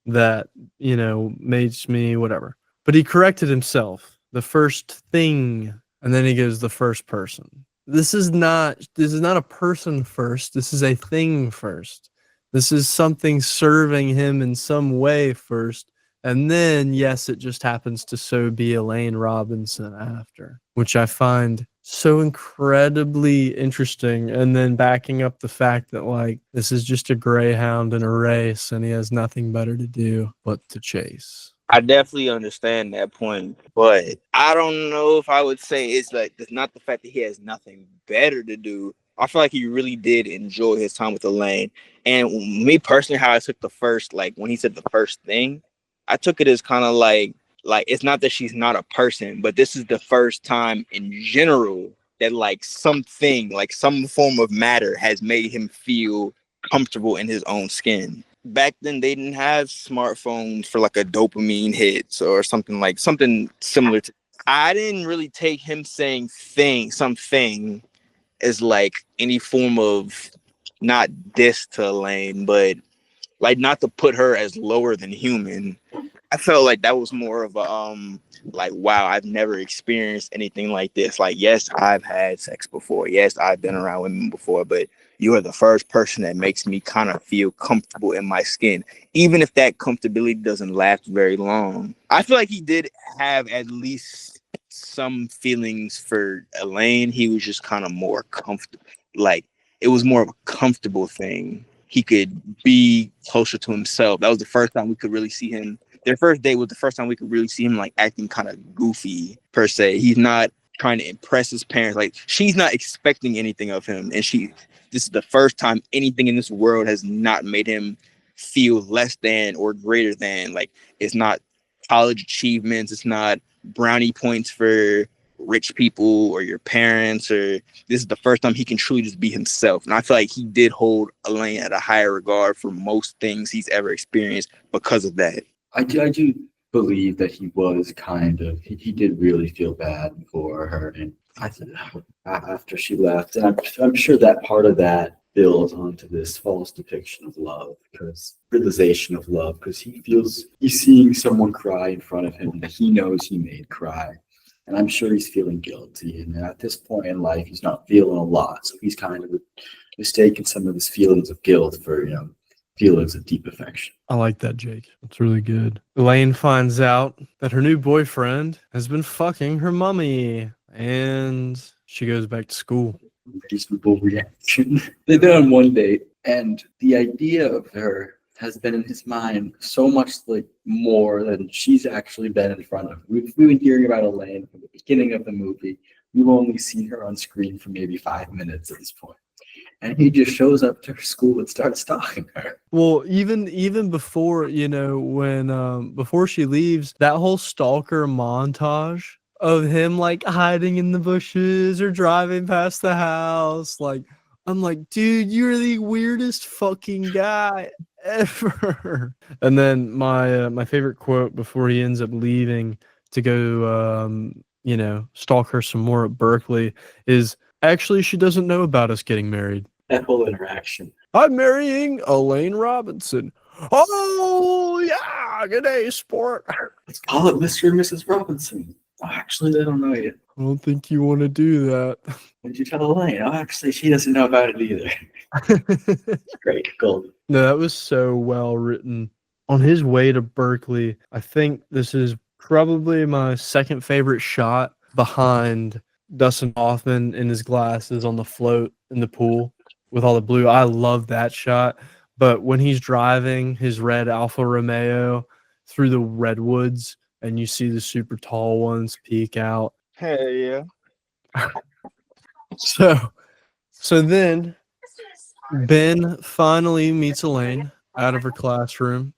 that, makes me whatever." But he corrected himself. The first thing. And then he goes, "The first person." This is not a person first. This is a thing first. This is something serving him in some way first. And then, yes, it just happens to so be Elaine Robinson after, which I find so incredibly interesting. And then backing up the fact that, like, this is just a greyhound in a race and he has nothing better to do but to chase. I definitely understand that point, but I don't know if I would say it's not the fact that he has nothing better to do. I feel like he really did enjoy his time with Elaine. And me personally, how I took the first, like when he said the first thing, I took it as kind of like it's not that she's not a person, but this is the first time in general that like something, like some form of matter has made him feel comfortable in his own skin. Back then, they didn't have smartphones for like a dopamine hits or something similar to. I didn't really take him saying something as like any form of not diss to Elaine, but like not to put her as lower than human. I felt like that was more of a like, wow, I've never experienced anything like this. Like, yes, I've had sex before. Yes, I've been around women before, but you are the first person that makes me kind of feel comfortable in my skin, even if that comfortability doesn't last very long. I feel like he did have at least some feelings for Elaine. He was just kind of more comfortable. Like, it was more of a comfortable thing. He could be closer to himself. That was the first time we could really see him. Their first date was the first time we could really see him like acting kind of goofy per se. He's not trying to impress his parents. Like, she's not expecting anything of him, and this is the first time anything in this world has not made him feel less than or greater than. Like, it's not college achievements, it's not brownie points for rich people or your parents, or this is the first time he can truly just be himself. And I feel like he did hold Elaine at a higher regard for most things he's ever experienced because of that. I do believe that he was he did really feel bad for her, and after she left, and I'm sure that part of that builds onto this false depiction of love, because realization of love, because he's seeing someone cry in front of him that he knows he made cry, and I'm sure he's feeling guilty. And at this point in life, he's not feeling a lot, so he's kind of mistaken some of his feelings of guilt for feelings of deep affection. I like that, Jake. It's really good. Elaine finds out that her new boyfriend has been fucking her mummy, and she goes back to school. Reasonable reaction. They've been on one date, and the idea of her has been in his mind so much like more than she's actually been in front of. We've been hearing about Elaine from the beginning of the movie. We've only seen her on screen for maybe 5 minutes at this point. And he just shows up to her school and starts stalking her. Well, even before, when before she leaves, that whole stalker montage of him like hiding in the bushes or driving past the house, like, I'm like, dude, you're the weirdest fucking guy ever. And then my favorite quote before he ends up leaving to go stalk her some more at Berkeley is, actually, she doesn't know about us getting married. That whole interaction. I'm marrying Elaine Robinson. Oh, yeah. Good day, sport. Let's call it Mr. and Mrs. Robinson. Oh, actually, they don't know yet. I don't think you want to do that. What did you tell Elaine? Oh, actually, she doesn't know about it either. Great. Gold. No, that was so well written. On his way to Berkeley, I think this is probably my second favorite shot behind Dustin Hoffman in his glasses on the float in the pool with all the blue. I love that shot. But when he's driving his red Alfa Romeo through the redwoods and you see the super tall ones peek out. Hell yeah. So then Ben finally meets Elaine out of her classroom.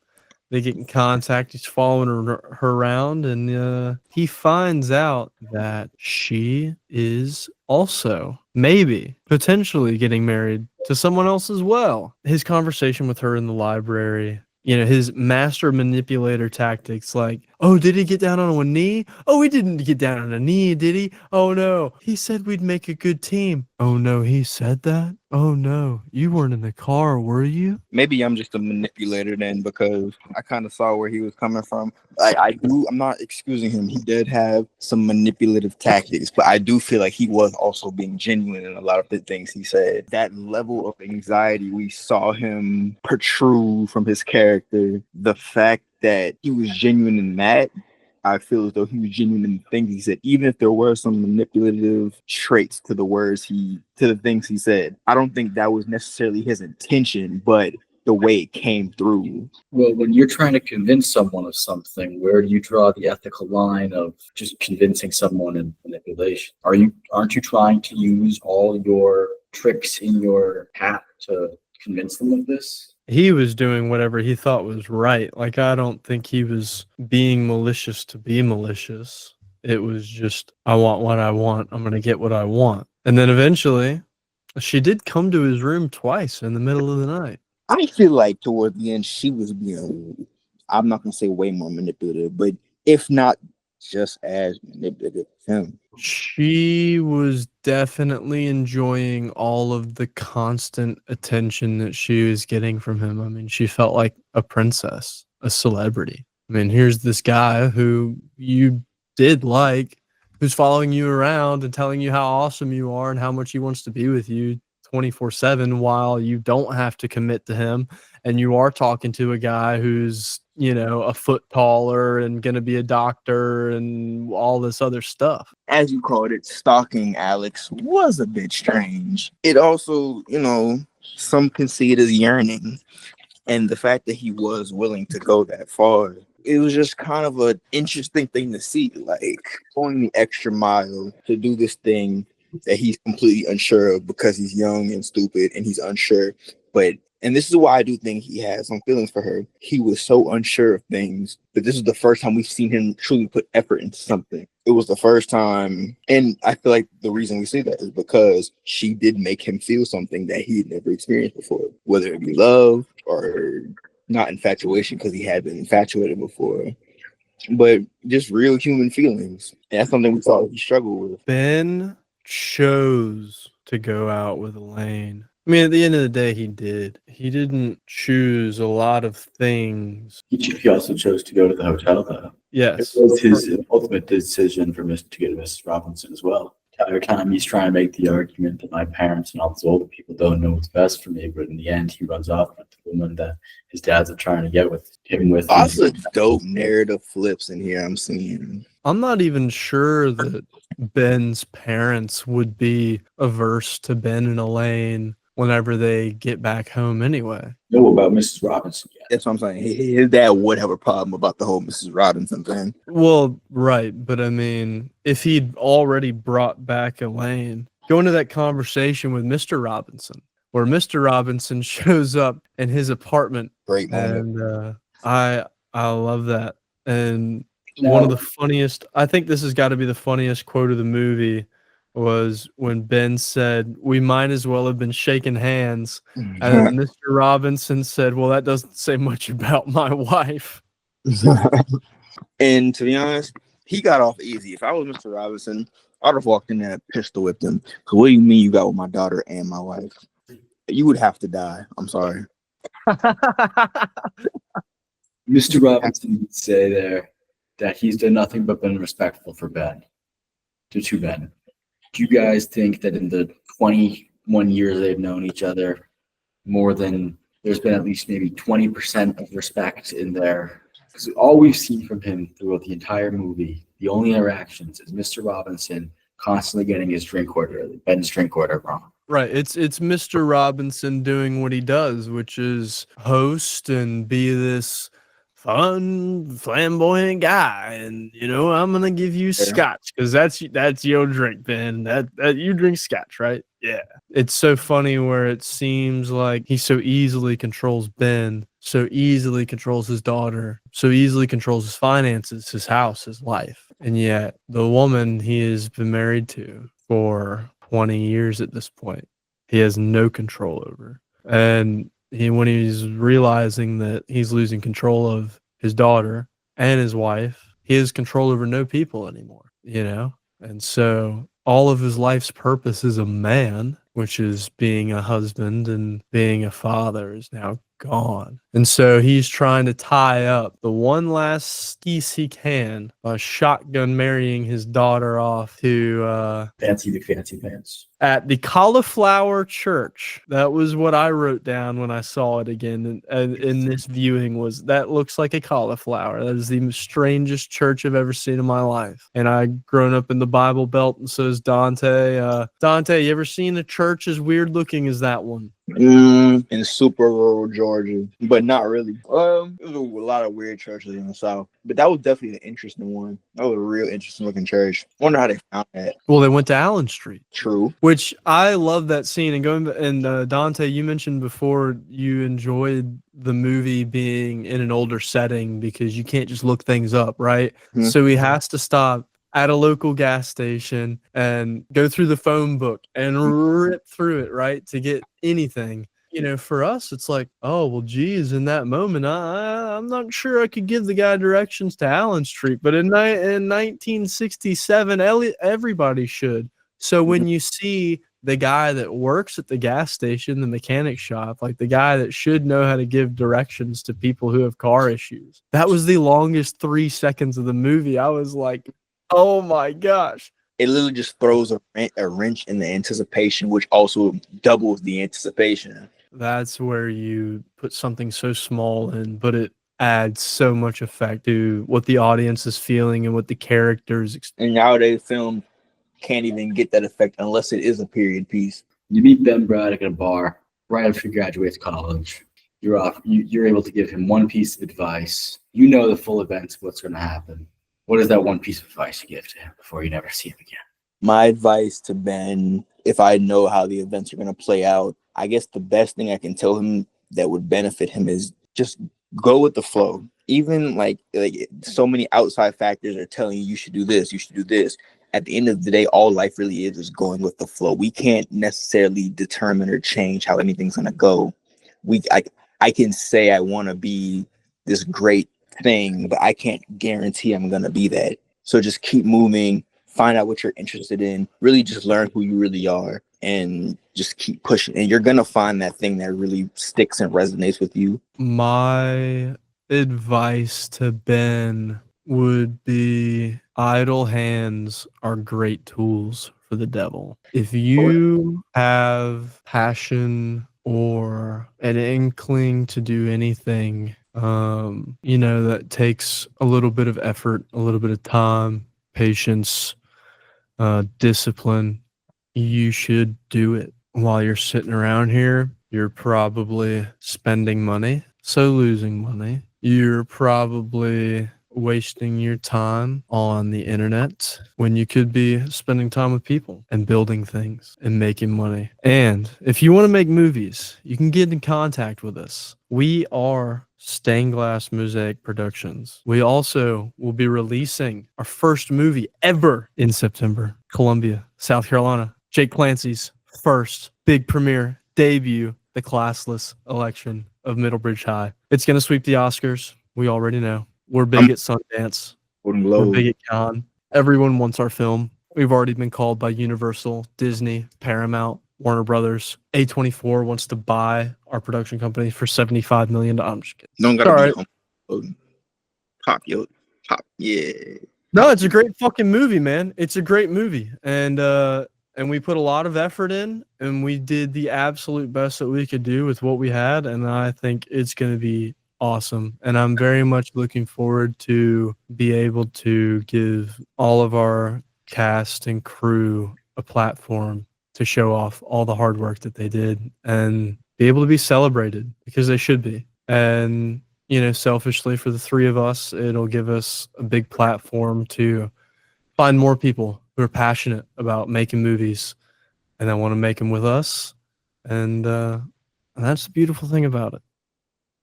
They get in contact. He's following her around, and he finds out that she is also potentially getting married to someone else as well. His conversation with her in the library, his master manipulator tactics, like, oh, did he get down on one knee? Oh, he didn't get down on a knee, did he? Oh, no. He said we'd make a good team. Oh, no, he said that? Oh, no. You weren't in the car, were you? Maybe I'm just a manipulator then, because I kind of saw where he was coming from. I'm not excusing him. He did have some manipulative tactics, but I do feel like he was also being genuine in a lot of the things he said. That level of anxiety we saw him protrude from his character, the fact that he was genuine in that, I feel as though he was genuine in the things he said, even if there were some manipulative traits to the things he said. I don't think that was necessarily his intention, but the way it came through. Well, when you're trying to convince someone of something, where do you draw the ethical line of just convincing someone in manipulation? Aren't you trying to use all your tricks in your hat to convince them of this? He was doing whatever he thought was right. Like, I don't think he was being malicious to be malicious. It was just, I want what I want. I'm going to get what I want. And then eventually, she did come to his room twice in the middle of the night. I feel like toward the end, she was being, I'm not going to say way more manipulative, but if not just as manipulative as him. She was definitely enjoying all of the constant attention that she was getting from him. I mean, she felt like a princess, a celebrity. I mean, here's this guy who you did like, who's following you around and telling you how awesome you are and how much he wants to be with you 24/7 while you don't have to commit to him, and you are talking to a guy who's, a foot taller and going to be a doctor and all this other stuff. As you called it, stalking Alex was a bit strange. It also, some can see it as yearning. And the fact that he was willing to go that far, it was just kind of an interesting thing to see, like going the extra mile to do this thing that he's completely unsure of because he's young and stupid and he's unsure. And this is why I do think he has some feelings for her. He was so unsure of things, but this is the first time we've seen him truly put effort into something. It was the first time, and I feel like the reason we see that is because she did make him feel something that he had never experienced before, whether it be love or not infatuation, because he had been infatuated before, but just real human feelings. And that's something we thought he struggled with. Ben chose to go out with Elaine. I mean, at the end of the day, he did. He didn't choose a lot of things. He also chose to go to the hotel, though. Yes. It was his ultimate decision to get to Mrs. Robinson as well. Every time he's trying to make the argument that my parents and all these older people don't know what's best for me, but in the end, he runs off with the woman that his dad's trying to get with him with. Also, dope narrative flips in here I'm seeing. I'm not even sure that Ben's parents would be averse to Ben and Elaine whenever they get back home anyway. Know about Mrs. Robinson yet. That's what I'm saying. His dad would have a problem about the whole Mrs. Robinson thing. Well, right. But I mean, if he'd already brought back Elaine, go into that conversation with Mr. Robinson, where Mr. Robinson shows up in his apartment. Great moment. And I love that. And one of the funniest, I think this has got to be the funniest quote of the movie, was when Ben said, "We might as well have been shaking hands." And Mr. Robinson said, "Well, that doesn't say much about my wife." And to be honest, he got off easy. If I was Mr. Robinson, I'd have walked in there and pistol whipped him. So what do you mean you got with my daughter and my wife? You would have to die. I'm sorry. Mr. Robinson would say there that he's done nothing but been respectful for Ben, to Ben. Do you guys think that in the 21 years they've known each other, there's been at least maybe 20% of respect in there? Because all we've seen from him throughout the entire movie, the only interactions is Mr. Robinson constantly getting Ben's drink order wrong. Right. It's Mr. Robinson doing what he does, which is host and be this fun, flamboyant guy, and I'm gonna give you scotch because that's your drink, Ben. That you drink scotch, right? Yeah. It's so funny where it seems like he so easily controls Ben, so easily controls his daughter, so easily controls his finances, his house, his life, and yet the woman he has been married to for 20 years at this point, he has no control over. And when he's realizing that he's losing control of his daughter and his wife, he has control over no people anymore, And so all of his life's purpose as a man, which is being a husband and being a father, is now gone. And so he's trying to tie up the one last piece he can by shotgun marrying his daughter off to Fancy pants. At the Cauliflower Church. That was what I wrote down when I saw it again in this viewing, was that looks like a cauliflower. That is the strangest church I've ever seen in my life. And I've grown up in the Bible Belt, and so is Dante. Dante, you ever seen a church as weird looking as that one? In super rural Georgia, but not really. It was a lot of weird churches in the South, but that was definitely an interesting one. That was a real interesting looking church. Wonder how they found that. Well, they went to Allen Street. True. Which I love that scene. And Dante, you mentioned before you enjoyed the movie being in an older setting because you can't just look things up, right? Mm-hmm. So he has to stop at a local gas station and go through the phone book and rip through it, right, to get anything. For us, it's like, oh, well, geez, in that moment, I'm not sure I could give the guy directions to Allen Street. But in 1967, everybody should. So when you see the guy that works at the gas station, the mechanic shop, like the guy that should know how to give directions to people who have car issues, that was the longest 3 seconds of the movie. I was like, Oh my gosh. It literally just throws a wrench in the anticipation, which also doubles the anticipation. That's where you put something so small in, but it adds so much effect to what the audience is feeling and what the characters. And nowadays, film can't even get that effect unless it is a period piece. You meet Ben Braddock at a bar right after you graduate college. You're off. You're able to give him one piece of advice. You know the full events of what's going to happen. What is that one piece of advice you give to him before you never see him again? My advice to Ben, if I know how the events are going to play out, I guess the best thing I can tell him that would benefit him is just go with the flow. Even like so many outside factors are telling you should do this, you should do this. At the end of the day, all life really is going with the flow. We can't necessarily determine or change how anything's going to go. I can say I want to be this great thing, but I can't guarantee I'm going to be that. So just keep moving, find out what you're interested in, really just learn who you really are, and just keep pushing. And you're going to find that thing that really sticks and resonates with you. My advice to Ben would be idle hands are great tools for the devil. If you have passion or an inkling to do anything, that takes a little bit of effort, a little bit of time, patience, discipline, you should do it. While you're sitting around here, you're probably spending money, so losing money. You're probably wasting your time on the internet when you could be spending time with people and building things and making money. And if you want to make movies, you can get in contact with us. We are Stained Glass Mosaic Productions. We also will be releasing our first movie ever in September. Columbia, South Carolina. Jake Clancy's first big premiere debut, The Classless Election of Middlebridge High. It's going to sweep the Oscars. We already know. We're big at Sundance. We're big at Cannes. Everyone wants our film. We've already been called by Universal, Disney, Paramount, Warner Brothers. A24 wants to buy our production company for $75 million. I'm just kidding. Don't gotta be humble. Pop, yeah. No, it's a great fucking movie, man. It's a great movie. And we put a lot of effort in, and we did the absolute best that we could do with what we had. And I think it's going to be awesome. And I'm very much looking forward to be able to give all of our cast and crew a platform to show off all the hard work that they did and be able to be celebrated, because they should be. And, selfishly for the three of us, it'll give us a big platform to find more people who are passionate about making movies and that want to make them with us. And that's the beautiful thing about it.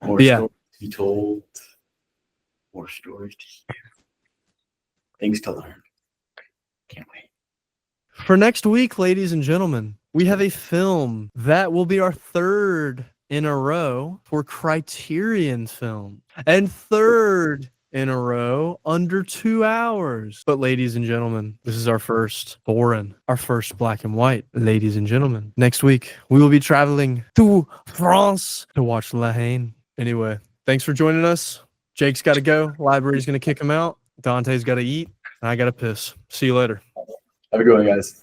More stories to be told, more stories to hear, things to learn. Can't wait. For next week, ladies and gentlemen, we have a film that will be our third in a row for Criterion Film, and third in a row under 2 hours. But ladies and gentlemen, this is our first foreign, our first black and white. Ladies and gentlemen, next week we will be traveling to France to watch La Haine. Anyway, thanks for joining us. Jake's got to go. Library's going to kick him out. Dante's got to eat. And I got to piss. See you later. Have a good one, guys.